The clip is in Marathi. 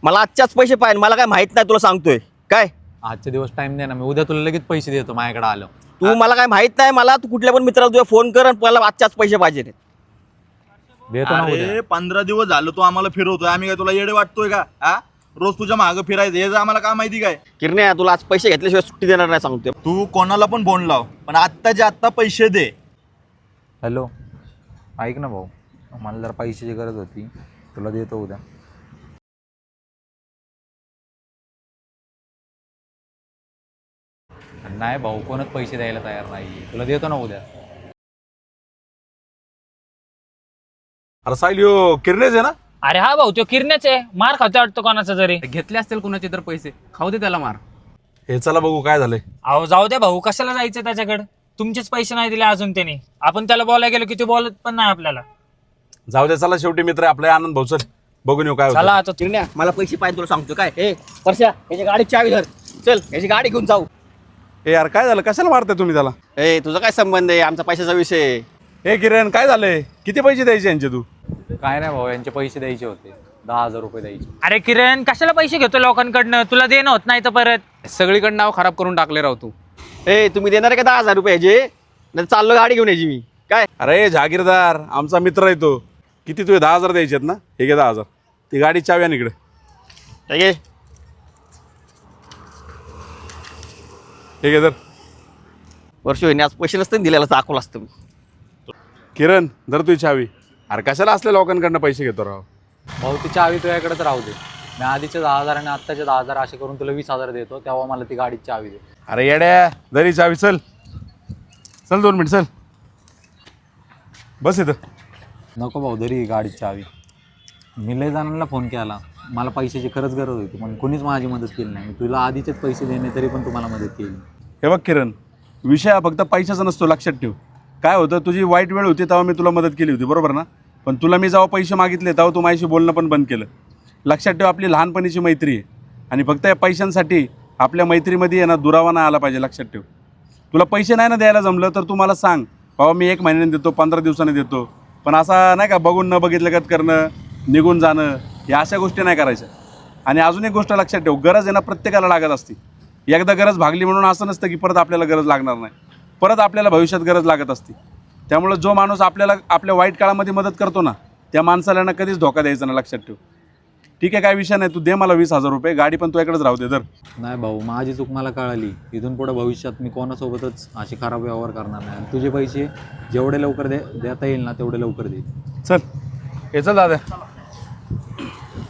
मला आजच्याच पैसे पाहिजे, मला काय माहित नाही, तुला सांगतोय काय. आजचे दिवस टाइम दे ना, मी उद्या तुला लगेच पैसे देतो माझ्याकडे आलो. तू मला काय माहित नाही, मला तू कुठल्या पण मित्राला तुझ्या फोन कर आणि मला आजच्याच पैसे पाहिजे. देतो ना उद्या. अरे 15 दिवस झालं तू आम्हाला फिरवतोय, आम्ही काय तुला येडे वाटतोय का? हा, रोज तुझ्या मागं फिरायचं हे आम्हाला काय माहिती काय? किरण्या, तुला आज पैसे घेतल्याशिवाय सुट्टी देणार नाही सांगतोय. तू कोणाला पण फोन लाव, पण आत्ताच्या आत्ता पैसे दे. हॅलो, ऐक ना भाऊ, मला जरा पैशाची गरज होती, तुला देतो उद्या. नाही भाऊ, कोणच पैसे द्यायला तयार नाही, तुला देतो ना उद्या. अरे साहिल, यो किरणेच आहे ना? अरे हा भाऊ, तो किरण्याच आहे. मार खातो वाटतो कोणाचा तरी. घेतले असतील कुणाचे तर पैसे, खाऊ दे त्याला मार. हे चला बघू काय झालंय. अहो जाऊ द्या भाऊ, कशाला जायचं त्याच्याकडे? तुमचेच पैसे नाही दिले अजून त्यांनी. आपण त्याला बोलायला गेलो की ते बोलत पण नाही आपल्याला. जाऊ दे, चला शेवटी मित्र आहे आपला. आनंद भाऊ, चल बघून येऊ काय होतं. चला आता. किरण्या, मला पैसे पाहिजे, तुला सांगतो काय. हे परश्या, याची गाडी चावी धर, चल याची गाडी घेऊन जाऊ. ए यार, काय झालं? कशाला मारताय तुम्ही त्याला? ए तुझा काय संबंध आहे, आमचा पैशाचा विषय. ए किरण, काय झालंय? किती पैसे द्यायचे यांचे तू? काय नाही भाऊ, यांचे पैसे द्यायचे होते, 10,000 रुपये द्यायचे. अरे किरण, कशाला पैसे घेतो लोकांकडनं? तुला देणं होत नाही तर परत. सगळीकडे नाव खराब करून टाकले राव तू. ए तुम्ही देणार आहे का 10,000 रुपये याचे? नाही चाललो गाडी घेऊन यायची मी काय. अरे जहागीरदार, आमचा मित्र आहे तो. किती तुझे 10,000 द्यायचे आहेत ना? हे घे 10,000. ती गाडी चावी आण इकडे. ठीक आहे, हे घे तर. वर्ष होईने आज पैसे नसते दिलेला दाखवलं असतं मी. किरण, धर तुझी चावी. अरे कशाला असल्या लोकांकडनं पैसे घेतो राव? भाऊ ती चावी तुझ्याकडेच राहू दे. मी आधीचे 10,000 आणि आत्ताचे 10,000 असे करून तुला 20,000 देतो, तेव्हा मला ती गाडीची चावी दे. अरे येड्या, धरी चावी. चल चल, 2 मिनिट चल, बस इथं. नको भाऊ, धरी गाडीची चावी. मी लय जणांना फोन केला, मला पैशाची खरंच गरज होती, पण कोणीच माझी मदत केली नाही. मी तुला आधीचेच पैसे देणे तरी पण तुम्हाला मदत केली. हे बघ किरण, विषय हा फक्त पैशाचा नसतो, लक्षात ठेव. काय होतं, तुझी वाईट वेळ होती तेव्हा मी तुला मदत केली होती, बरोबर ना? पण तुला मी जेव्हा पैसे मागितले तेव्हा तू माझ्याशी बोलणं पण बंद केलं. लक्षात ठेव, आपली लहानपणीची मैत्री आहे आणि फक्त या पैशांसाठी आपल्या मैत्रीमध्ये आहे ना दुरावा नाही आला पाहिजे. लक्षात ठेव. तुला पैसे नाही ना द्यायला जमलं तर तू मला सांग, बाबा मी 1 महिन्याने देतो, 15 दिवसाने देतो. पण असा नाही का बघून न बघितलं करणं, निघून जाणं, या अशा गोष्टी नाही करायच्या. आणि अजून एक गोष्ट लक्षात ठेव, गरज आहे ना प्रत्येकाला लागत असते. एकदा गरज भागली म्हणून असं नसतं की परत आपल्याला गरज लागणार नाही. परत आपल्याला भविष्यात गरज लागत असते. त्यामुळे जो माणूस आपल्याला आपल्या वाईट काळामध्ये मदत करतो ना, त्या माणसाला ना कधीच धोका द्यायचा ना. लक्षात ठेव. ठीक आहे, काय विषय नाही, तू दे मला 20,000 रुपये. गाडी पण तुझ्याकडेच राहू दे. तर नाही भाऊ, माझी चूक मला कळाली. इथून पुढे भविष्यात मी कोणासोबतच असे खराब व्यवहार करणार नाही. तुझे पैसे जेवढे लवकर देता येईल ना तेवढे लवकर दे. चल, हे चल दादा.